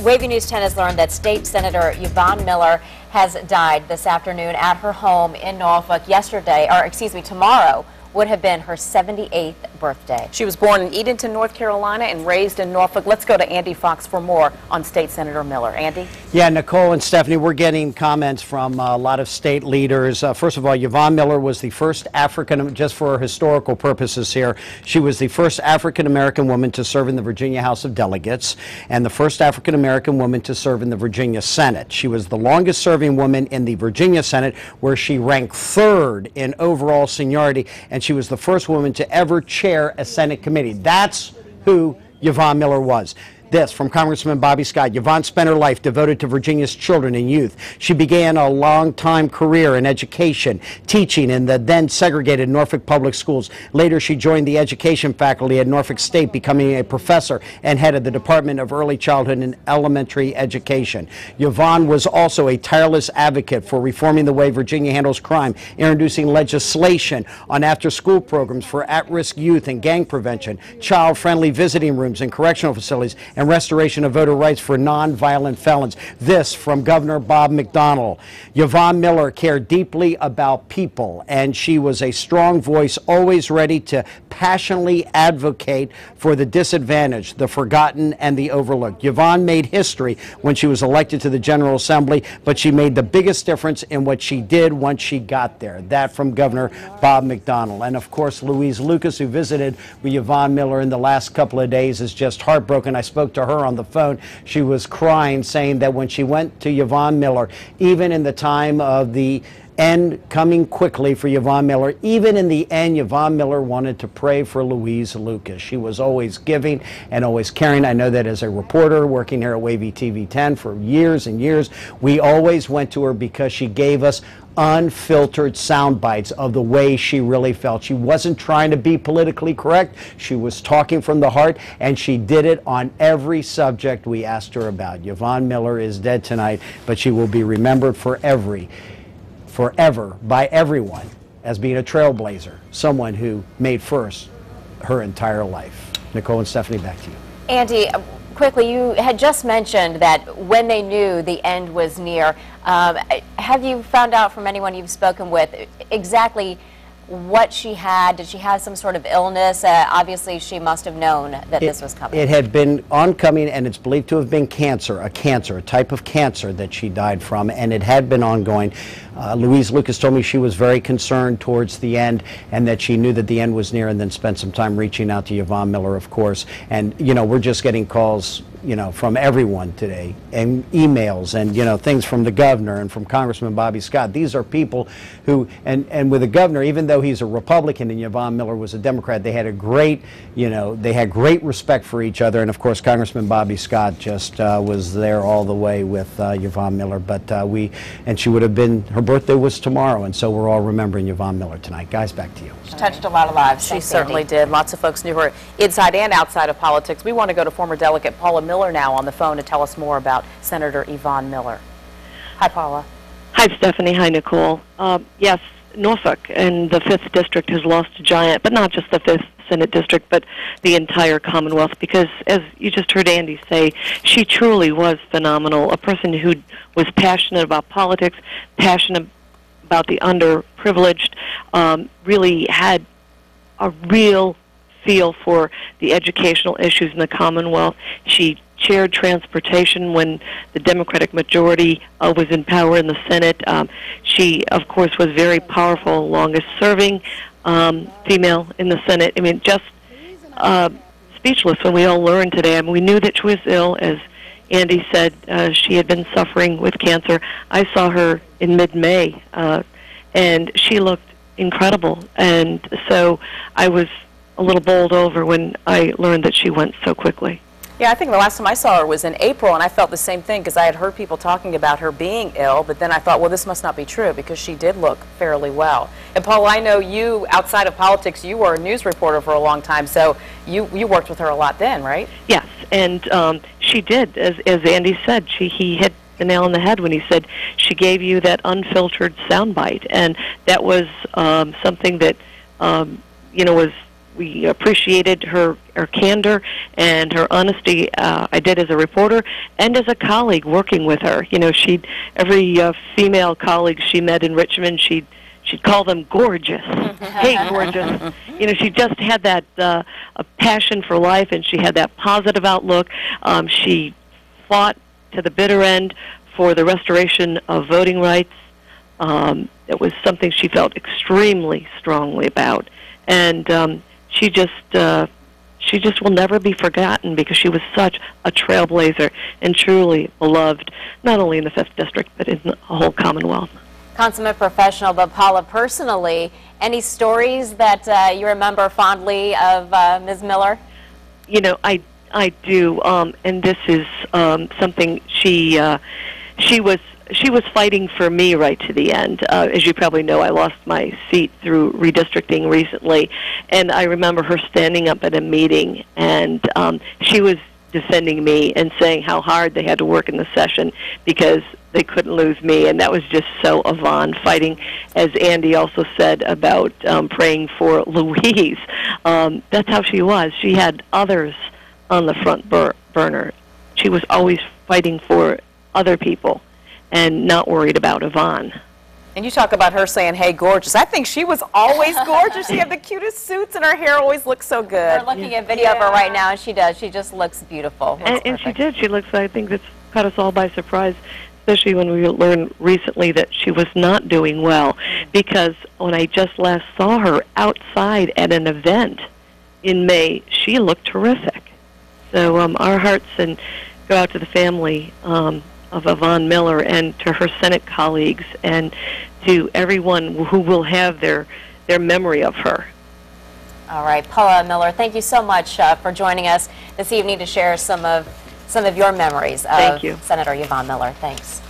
WAVY News 10 has learned that State Senator Yvonne Miller has died this afternoon at her home in Norfolk. Tomorrow would have been her 78th birthday. She was born in Edenton, North Carolina, and raised in Norfolk. Let's go to Andy Fox for more on State Senator Miller. Andy? Yeah, Nicole and Stephanie, we're getting comments from a lot of state leaders. First of all, Yvonne Miller was the first just for historical purposes here, she was the first African-American woman to serve in the Virginia House of Delegates and the first African-American woman to serve in the Virginia Senate. She was the longest-serving woman in the Virginia Senate, where she ranked third in overall seniority, and she was the first woman to ever chair a Senate committee. That's who Yvonne Miller was. This from Congressman Bobby Scott. Yvonne spent her life devoted to Virginia's children and youth. She began a long-time career in education, teaching in the then segregated Norfolk Public Schools. Later, she joined the education faculty at Norfolk State, becoming a professor and head of the Department of Early Childhood and Elementary Education. Yvonne was also a tireless advocate for reforming the way Virginia handles crime, introducing legislation on after-school programs for at-risk youth and gang prevention, child-friendly visiting rooms and correctional facilities, and restoration of voter rights for nonviolent felons. This from Governor Bob McDonnell. Yvonne Miller cared deeply about people, and she was a strong voice, always ready to passionately advocate for the disadvantaged, the forgotten, and the overlooked. Yvonne made history when she was elected to the General Assembly, but she made the biggest difference in what she did once she got there. That from Governor Bob McDonnell. And of course, Louise Lucas, who visited with Yvonne Miller in the last couple of days, is just heartbroken. I spoke to her on the phone. She was crying, saying that when she went to Yvonne Miller, even in the time of the end coming quickly for Yvonne Miller, even in the end, Yvonne Miller wanted to pray for Louise Lucas. She was always giving and always caring. I know that as a reporter working here at WAVY TV 10 for years and years, we always went to her because she gave us unfiltered sound bites of the way she really felt. She wasn't trying to be politically correct. She was talking from the heart, and she did it on every subject we asked her about. Yvonne Miller is dead tonight, but she will be remembered forever by everyone as being a trailblazer, someone who made first her entire life. Nicole and Stephanie, back to you. Andy, quickly, you had just mentioned that when they knew the end was near, have you found out from anyone you've spoken with exactly what she had? Did she have some sort of illness? Obviously, she must have known that this was coming. It had been oncoming, and it's believed to have been cancer, a type of cancer that she died from, and it had been ongoing. Louise Lucas told me she was very concerned towards the end, and that she knew that the end was near, and then spent some time reaching out to Yvonne Miller, of course. And, you know, we're just getting calls, you know, from everyone today, and emails, and, you know, things from the governor and from Congressman Bobby Scott. These are people who, and with the governor, even though he's a Republican and Yvonne Miller was a Democrat, they had a great, you know, they had great respect for each other. And of course, Congressman Bobby Scott just was there all the way with Yvonne Miller. But and she would have been, her birthday was tomorrow, and so we're all remembering Yvonne Miller tonight. Guys, back to you. She touched a lot of lives. She certainly did. Lots of folks knew her inside and outside of politics. We want to go to former Delegate Paula Miller now on the phone to tell us more about Senator Yvonne Miller. Hi, Paula. Hi, Stephanie. Hi, Nicole. Yes, Norfolk and the 5th District has lost a giant, but not just the 5th Senate District, but the entire Commonwealth, because, as you just heard Andy say, she truly was phenomenal, a person who was passionate about politics, passionate about the underprivileged, really had a real feel for the educational issues in the Commonwealth. She chaired transportation when the Democratic majority was in power in the Senate. She, of course, was very powerful, longest-serving female in the Senate. I mean, just speechless when we all learned today. I mean, we knew that she was ill, as Andy said. She had been suffering with cancer. I saw her in mid-May, and she looked incredible. And so I was a little bowled over when I learned that she went so quickly. Yeah, I think the last time I saw her was in April, and I felt the same thing because I had heard people talking about her being ill, but then I thought, well, this must not be true because she did look fairly well. And Paul, I know you, outside of politics, you were a news reporter for a long time, so you worked with her a lot then, right? Yes, and she did, as Andy said. He hit the nail on the head when he said she gave you that unfiltered soundbite, and that was something that, you know, was we appreciated her candor and her honesty. I did as a reporter and as a colleague working with her. You know, every female colleague she met in Richmond, she'd call them gorgeous. Hey, gorgeous. You know, she just had that a passion for life, and she had that positive outlook. She fought to the bitter end for the restoration of voting rights. It was something she felt extremely strongly about, and she just will never be forgotten because she was such a trailblazer and truly beloved, not only in the 5th District, but in the whole Commonwealth. Consummate professional, but Paula, personally, any stories that you remember fondly of Ms. Miller? You know, I do, and this is something she was fighting for me right to the end. As you probably know, I lost my seat through redistricting recently, and I remember her standing up at a meeting, and she was defending me and saying how hard they had to work in the session because they couldn't lose me, and that was just so Yvonne, fighting, as Andy also said, about praying for Louise. That's how she was. She had others on the front burner. She was always fighting for other people and not worried about Yvonne. And you talk about her saying, hey, gorgeous. I think she was always gorgeous. She had the cutest suits, and her hair always looked so good. We're looking at video of her right now, and she does. She just looks beautiful. And she did. She looks, I think that's caught us all by surprise, especially when we learned recently that she was not doing well, because when I just last saw her outside at an event in May, she looked terrific. So our hearts go out to the family of Yvonne Miller and to her Senate colleagues and to everyone who will have their memory of her. All right, Paula Miller, thank you so much for joining us this evening to share some of your memories of Senator Yvonne Miller. Thanks.